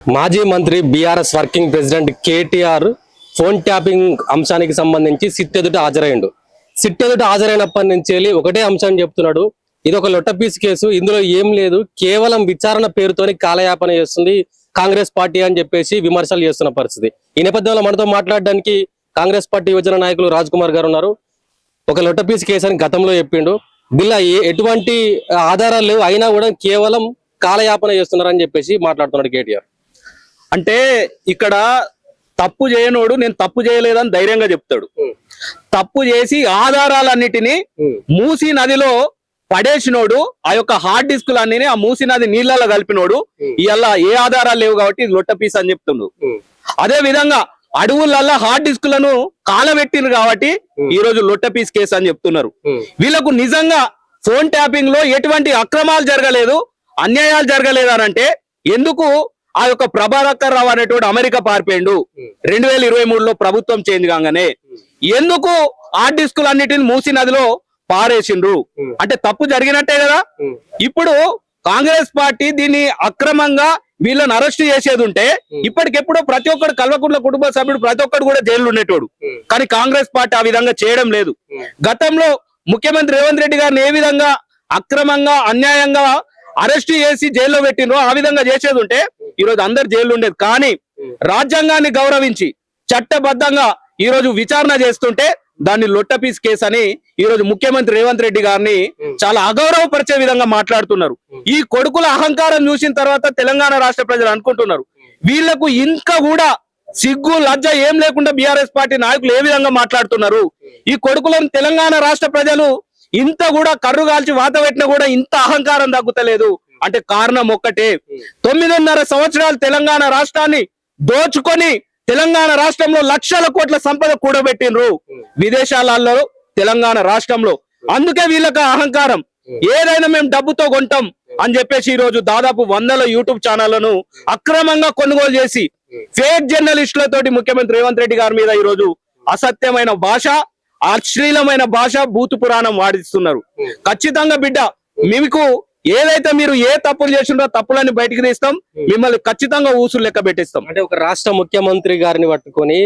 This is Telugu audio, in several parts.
మాజీ మంత్రి BRS working president KTR phone tapping అంశానికి సంబంధించి సిట్ ఎదుట హాజరైండు. సిట్ ఎదుట హాజరైనప్పటి నుంచి ఒకటే అంశం చెప్తున్నాడు, ఇది ఒక లొట్టపీస్ కేసు, ఇందులో ఏం లేదు, కేవలం విచారణ పేరుతోని కాలయాపన చేస్తుంది కాంగ్రెస్ పార్టీ అని చెప్పేసి విమర్శలు చేస్తున్న పరిస్థితి. ఈ నేపథ్యంలో మనతో మాట్లాడడానికి కాంగ్రెస్ పార్టీ యువజన నాయకులు రాజ్ కుమార్ గారు ఉన్నారు. ఒక లొట్టపీస్ కేసు అని గతంలో చెప్పిండు, బిల్లా ఎటువంటి ఆధారాలు లేవు, అయినా కూడా కేవలం కాలయాపన చేస్తున్నారని చెప్పేసి మాట్లాడుతున్నాడు కేటీఆర్. అంటే ఇక్కడ తప్పు చేయనోడు నేను తప్పు చేయలేదని ధైర్యంగా చెప్తాడు. తప్పు చేసి ఆధారాలన్నిటినీ మూసీ నదిలో పడేసినోడు, ఆ యొక్క హార్డ్ డిస్కులన్నీ ఆ మూసీ నది నీళ్లలో కలిపినోడు ఇలా ఏ ఆధారాలు లేవు కాబట్టి లొట్ట పీస్ అని చెప్తుండు. అదే విధంగా అడవులల్లో హార్డ్ డిస్కులను కాలబెట్టిండ్రు కాబట్టి ఈ రోజు లొట్ట పీస్ కేసు అని చెప్తున్నారు. వీళ్ళకు నిజంగా ఫోన్ ట్యాపింగ్ లో ఎటువంటి అక్రమాలు జరగలేదు, అన్యాయాలు జరగలేదు అని అంటే ఎందుకు ఆ యొక్క ప్రభాకర్ రావు అనేటువంటి అమెరికా పారిపోయిండు 2023లో ప్రభుత్వం చేంజ్ కాగానే? ఎందుకు హార్డ్ డిస్కులు అన్నిటిని మూసీ నదిలో పారేసిండ్రు? అంటే తప్పు జరిగినట్టే కదా. ఇప్పుడు కాంగ్రెస్ పార్టీ దీన్ని అక్రమంగా వీళ్ళని అరెస్ట్ చేసేది ఉంటే ఇప్పటికెప్పుడో ప్రతి ఒక్కడు కల్వకుంట్ల కుటుంబ సభ్యుడు ప్రతి ఒక్కడు కూడా జైలు ఉండేటోడు. కానీ కాంగ్రెస్ పార్టీ ఆ విధంగా చేయడం లేదు. గతంలో ముఖ్యమంత్రి రేవంత్ రెడ్డి గారిని ఏ విధంగా అక్రమంగా అన్యాయంగా అరెస్ట్ చేసి జైల్లో పెట్టినో ఆ విధంగా చేసేది ఉంటే ఈ రోజు అందరు జైలు ఉండేది. కానీ రాజ్యాంగాన్ని గౌరవించి చట్టబద్ధంగా ఈ రోజు విచారణ చేస్తుంటే దాన్ని లొట్టపీస్ కేసు అని ఈ రోజు ముఖ్యమంత్రి రేవంత్ రెడ్డి గారిని చాలా అగౌరవపరిచే విధంగా మాట్లాడుతున్నారు. ఈ కొడుకుల అహంకారం చూసిన తర్వాత తెలంగాణ రాష్ట్ర ప్రజలు అనుకుంటున్నారు, వీళ్లకు ఇంకా కూడా సిగ్గు లజ్జ ఏం లేకుండా బీఆర్ఎస్ పార్టీ నాయకులు ఏ విధంగా మాట్లాడుతున్నారు. ఈ కొడుకులను తెలంగాణ రాష్ట్ర ప్రజలు ఇంత కూడా కర్రు కాల్చి వాత పెట్టినా కూడా ఇంత అహంకారం తగ్గుతలేదు అంటే కారణం ఒక్కటే, 9.5 సంవత్సరాలు తెలంగాణ రాష్ట్రాన్ని దోచుకొని తెలంగాణ రాష్ట్రంలో లక్షల కోట్ల సంపద కూడబెట్టినరు విదేశాలలో తెలంగాణ రాష్ట్రంలో. అందుకే వీళ్ళకి అహంకారం, ఏదైనా మేము డబ్బుతో కొంటాం అని చెప్పేసి ఈ రోజు దాదాపు 100 యూట్యూబ్ ఛానళ్లను అక్రమంగా కొనుగోలు చేసి ఫేక్ జర్నలిస్టులతోటి ముఖ్యమంత్రి రేవంత్ రెడ్డి గారి మీద ఈ రోజు అసత్యమైన భాష, అశ్లీలమైన భాష, భూతు పురాణం వాడిస్తున్నారు. ఖచ్చితంగా బిడ్డ, మీకు ఏదైతే మీరు ఏ తప్పులు చేసిండ్రో తప్పులని బయటికి తీస్తాం, మిమ్మల్ని ఖచ్చితంగా ఊసులు లెక్క పెట్టిస్తాం. అంటే ఒక రాష్ట్ర ముఖ్యమంత్రి గారిని పట్టుకొని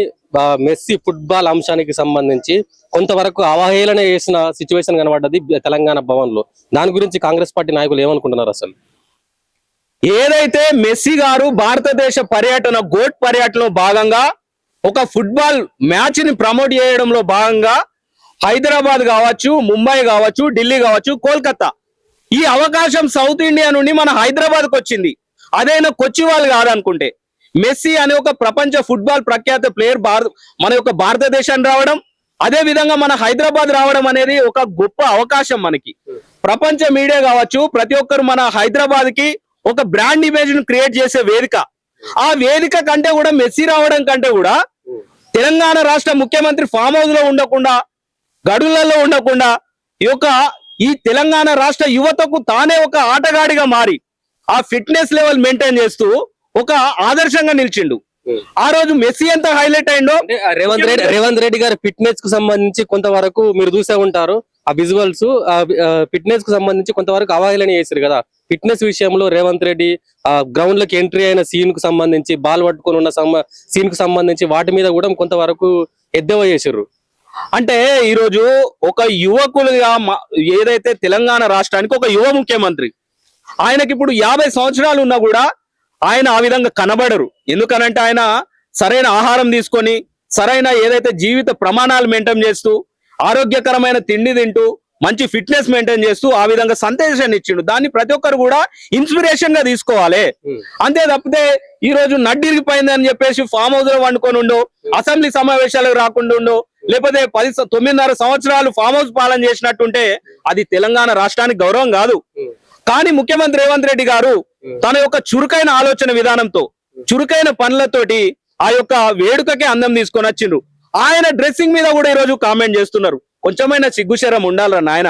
మెస్సీ ఫుట్బాల్ అంశానికి సంబంధించి కొంతవరకు అవహేళన చేసిన సిచ్యువేషన్ కనబడ్డది తెలంగాణ భవన్ లో. దాని గురించి కాంగ్రెస్ పార్టీ నాయకులు ఏమనుకుంటున్నారు? అసలు ఏదైతే మెస్సీ గారు భారతదేశ పర్యటన గోట్ పర్యటనలో భాగంగా ఒక ఫుట్బాల్ మ్యాచ్ ని ప్రమోట్ చేయడంలో భాగంగా హైదరాబాద్ కావచ్చు, ముంబై కావచ్చు, ఢిల్లీ కావచ్చు, కోల్కతా, ఈ అవకాశం సౌత్ ఇండియా నుండి మన హైదరాబాద్ కు వచ్చింది. అదైనా కొచ్చి వాళ్ళు కాదనుకుంటే మెస్సీ అనే ఒక ప్రపంచ ఫుట్బాల్ ప్రఖ్యాత ప్లేయర్ మన యొక్క భారతదేశాన్ని రావడం, అదే విధంగా మన హైదరాబాద్ రావడం అనేది ఒక గొప్ప అవకాశం మనకి. ప్రపంచ మీడియా కావచ్చు, ప్రతి ఒక్కరు మన హైదరాబాద్ కి ఒక బ్రాండ్ ఇమేజ్ ను క్రియేట్ చేసే వేదిక. ఆ వేదిక కంటే కూడా మెస్సీ రావడం కంటే కూడా తెలంగాణ రాష్ట్ర ముఖ్యమంత్రి ఫామ్ హౌస్ లో ఉండకుండా, గడులలో ఉండకుండా ఈ తెలంగాణ రాష్ట్ర యువతకు తానే ఒక ఆటగాడిగా మారి ఆ ఫిట్నెస్ లెవెల్ మెయింటైన్ చేస్తూ ఒక ఆదర్శంగా నిలిచిండు. ఆ రోజు మెస్సీ ఎంత హైలైట్ అయిందో. రేవంత్ రెడ్డి గారి ఫిట్నెస్ కు సంబంధించి కొంతవరకు మీరు చూసే ఉంటారు, ఆ విజువల్స్ ఫిట్నెస్ కు సంబంధించి కొంతవరకు అవహేళన చేశారు కదా. ఫిట్నెస్ విషయంలో రేవంత్ రెడ్డి గ్రౌండ్ లోకి ఎంట్రీ అయిన సీన్ కు సంబంధించి, బాల్ పట్టుకొని ఉన్న సీన్ కు సంబంధించి వాటి మీద కూడా కొంతవరకు ఎద్దేవా చేశారు. అంటే ఈరోజు ఒక యువకులుగా ఏదైతే తెలంగాణ రాష్ట్రానికి ఒక యువ ముఖ్యమంత్రి, ఆయనకి ఇప్పుడు 50 సంవత్సరాలు ఉన్నా కూడా ఆయన ఆ విధంగా కనబడరు. ఎందుకనంటే ఆయన సరైన ఆహారం తీసుకొని, సరైన ఏదైతే జీవిత ప్రమాణాలు మెయింటైన్ చేస్తూ, ఆరోగ్యకరమైన తిండి తింటూ, మంచి ఫిట్నెస్ మెయింటైన్ చేస్తూ ఆ విధంగా సందేశాన్ని ఇచ్చిండు. దాన్ని ప్రతి ఒక్కరు కూడా ఇన్స్పిరేషన్ గా తీసుకోవాలి. అంతే తప్పితే ఈ రోజు నడ్డిరిగిపోయింది అని చెప్పేసి ఫామ్ హౌస్ లో వండుకొని ఉండో, అసెంబ్లీ సమావేశాలకు రాకుండా ఉండో, లేకపోతే 9.5 సంవత్సరాలు ఫామ్ హౌస్ పాలన చేసినట్టుంటే అది తెలంగాణ రాష్ట్రానికి గౌరవం కాదు. కానీ ముఖ్యమంత్రి రేవంత్ రెడ్డి గారు తన యొక్క చురుకైన ఆలోచన విధానంతో, చురుకైన పనులతోటి ఆ యొక్క వేడుకకే అందం తీసుకొని వచ్చిండ్రు. ఆయన డ్రెస్సింగ్ మీద కూడా ఈ రోజు కామెంట్ చేస్తున్నారు. కొంచెమైనా సిగ్గుశరం ఉండాలరా నాయన.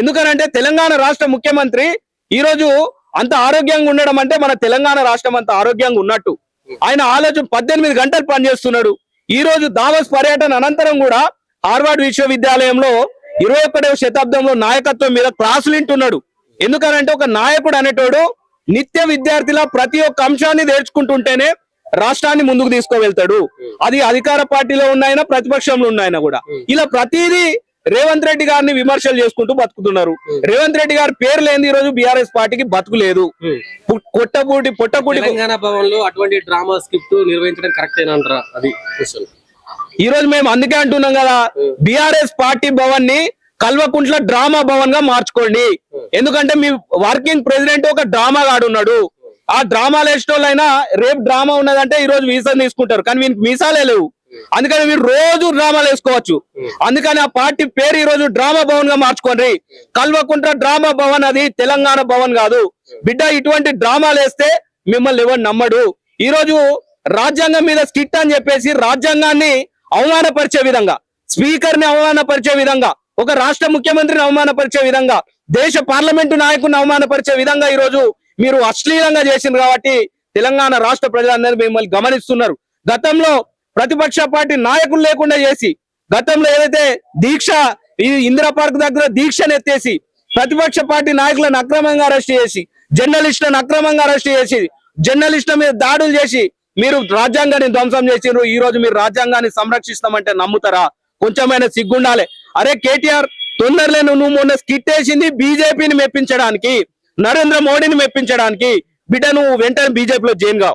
ఎందుకనంటే తెలంగాణ రాష్ట్ర ముఖ్యమంత్రి ఈ రోజు అంత ఆరోగ్యంగా ఉండడం అంటే మన తెలంగాణ రాష్ట్రం అంత ఆరోగ్యంగా ఉన్నట్టు. ఆయన ఆలోచన 18 గంటలు పనిచేస్తున్నాడు. ఈ రోజు దావోస్ పర్యటన అనంతరం కూడా హార్వర్డ్ విశ్వవిద్యాలయంలో 21వ శతాబ్దంలో నాయకత్వం మీద క్లాసులు వింటున్నాడు. ఎందుకనంటే ఒక నాయకుడు అనేటోడు నిత్య విద్యార్థిలా ప్రతి ఒక్క అంశాన్ని నేర్చుకుంటుంటేనే రాష్ట్రాన్ని ముందుకు తీసుకువెళ్తాడు. అది అధికార పార్టీలో ఉన్నాయన ప్రతిపక్షంలో ఉన్నాయన కూడా ఇలా ప్రతిదీ రేవంత్ రెడ్డి గారిని విమర్శలు చేసుకుంటూ బతుకుతున్నారు. రేవంత్ రెడ్డి గారి పేరు లేని ఈ రోజు బీఆర్ఎస్ పార్టీకి బతుకు లేదు. పొట్టకూటి తెలంగాణ భవన్ లో అటువంటి డ్రామా స్క్రిప్ట్ నిర్వహించడం కరెక్ట్ అంటారా? అది క్వశ్చన్. ఈ రోజు మేము అందుకే అంటున్నాం కదా, బీఆర్ఎస్ పార్టీ భవన్ ని కల్వకుంట్ల డ్రామా భవన్ గా మార్చుకోండి. ఎందుకంటే మీ వర్కింగ్ ప్రెసిడెంట్ ఒక డ్రామా గాడు ఉన్నాడు. ఆ డ్రామాలు వేసేటోళ్ళైనా రేపు డ్రామా ఉన్నదంటే ఈ రోజు వీసా తీసుకుంటారు, కానీ వీనికి మీసాలే లేవు. అందుకని మీరు రోజు డ్రామాలు వేసుకోవచ్చు. అందుకని ఆ పార్టీ పేరు ఈ రోజు డ్రామా భవన్ గా మార్చుకోండి. కల్వకుంట్ల డ్రామా భవన్, అది తెలంగాణ భవన్ కాదు బిడ్డ. ఇటువంటి డ్రామాలు వేస్తే మిమ్మల్ని ఎవరు నమ్మడు. ఈ రోజు రాజ్యాంగం మీద స్కిట్ అని చెప్పేసి రాజ్యాంగాన్ని అవమానపరిచే విధంగా, స్పీకర్ ని అవమానపరిచే విధంగా, ఒక రాష్ట్ర ముఖ్యమంత్రిని అవమానపరిచే విధంగా, దేశ పార్లమెంటు నాయకుడిని అవమానపరిచే విధంగా ఈ రోజు మీరు అశ్లీలంగా చేసింది కాబట్టి తెలంగాణ రాష్ట్ర ప్రజలందరూ మిమ్మల్ని గమనిస్తున్నారు. గతంలో ప్రతిపక్ష పార్టీ నాయకులు లేకుండా చేసి, గతంలో ఏదైతే దీక్ష ఈ ఇందిరా పార్క్ దగ్గర దీక్షను ఎత్తేసి ప్రతిపక్ష పార్టీ నాయకులను అక్రమంగా అరెస్ట్ చేసి, జర్నలిస్టులను అక్రమంగా అరెస్ట్ చేసి, జర్నలిస్టుల మీద దాడులు చేసి మీరు రాజ్యాంగాన్ని ధ్వంసం చేసిర్రు. ఈ రోజు మీరు రాజ్యాంగాన్ని సంరక్షిస్తామంటే నమ్ముతారా? కొంచెమైనా సిగ్గుండాలి. అరే కేటీఆర్, తొందరలే నువ్వు మొన్న స్కిట్ వేసింది బీజేపీని మెప్పించడానికి, నరేంద్ర మోడీని మెప్పించడానికి. బిడ్డ నువ్వు వెంటనే బీజేపీలో జాయిన్ కావు.